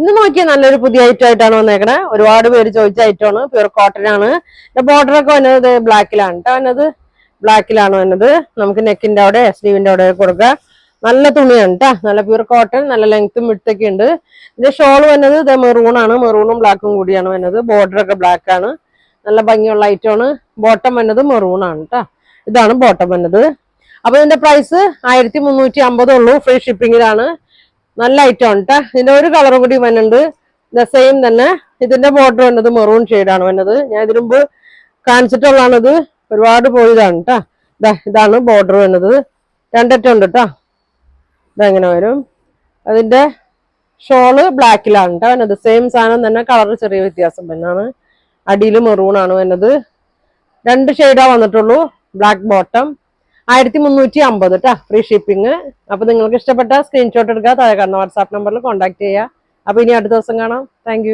ഇന്ന് നോക്കിയാൽ നല്ലൊരു പുതിയ ഐറ്റം ആയിട്ടാണ് വന്നേക്കണേ. ഒരുപാട് പേര് ചോദിച്ച ഐറ്റമാണ്. പ്യൂർ കോട്ടൺ ആണ്. ബോർഡർ ഒക്കെ വന്നത് ബ്ലാക്കിലാണ് കേട്ടോ. വന്നത് ബ്ലാക്കിലാണ് വന്നത്. നമുക്ക് നെക്കിന്റെ അവിടെ സ്ലീവിന്റെ അവിടെ കൊടുക്കാം. നല്ല തുണിയാണ് കേട്ടോ. നല്ല പ്യൂർ കോട്ടൺ, നല്ല ലെങ്ത്തും വിഡ്ത്തൊക്കെ ഉണ്ട്. ഇതിന്റെ ഷോൾ വന്നത് ഇത് മെറൂൺ ആണ്. മെറൂണും ബ്ലാക്കും കൂടിയാണ് വന്നത്. ബോർഡർ ഒക്കെ ബ്ലാക്ക് ആണ്. നല്ല ഭംഗിയുള്ള ഐറ്റമാണ്. ബോട്ടം വന്നത് മെറൂൺ ആണ് കേട്ടോ. ഇതാണ് ബോട്ടം വന്നത്. അപ്പൊ ഇതിന്റെ പ്രൈസ് 1350 ഉള്ളൂ. ഫ്രീ ഷിപ്പിംഗിലാണ്. നല്ല ഐറ്റം ആണ് കേട്ടോ. ഇതിന്റെ ഒരു കളർ കൂടി വന്നുണ്ട്. സെയിം തന്നെ. ഇതിന്റെ ബോർഡർ വന്നത് മെറൂൺ ഷെയ്ഡാണ് വന്നത്. ഞാൻ ഇതിനു മുമ്പ് കാണിച്ചിട്ടുള്ളതാണിത്. ഒരുപാട് പോയതാണ് കേട്ടോ. ഇതാണ് ബോർഡർ വന്നത്. രണ്ടറ്റം ഉണ്ട് കേട്ടോ. ഇതെങ്ങനെ വരും. അതിന്റെ ഷോള് ബ്ലാക്കിലാണ് കേട്ടോ വന്നത്. സെയിം സാധനം തന്നെ, കളർ ചെറിയ വ്യത്യാസം തന്നെയാണ്. അടിയിൽ മെറൂൺ ആണ് വന്നത്. 2 ഷെയ്ഡാ വന്നിട്ടുള്ളൂ. ബ്ലാക്ക് ബോട്ടം 1350 കേട്ടോ. Free shipping. അപ്പൊ നിങ്ങൾക്ക് ഇഷ്ടപ്പെട്ട സ്ക്രീൻഷോട്ട് എടുക്കുക. താഴെ കാണുന്ന വാട്സാപ്പ് നമ്പറിൽ കോൺടാക്ട് ചെയ്യുക. അപ്പൊ ഇനി അടുത്ത ദിവസം കാണാം. താങ്ക്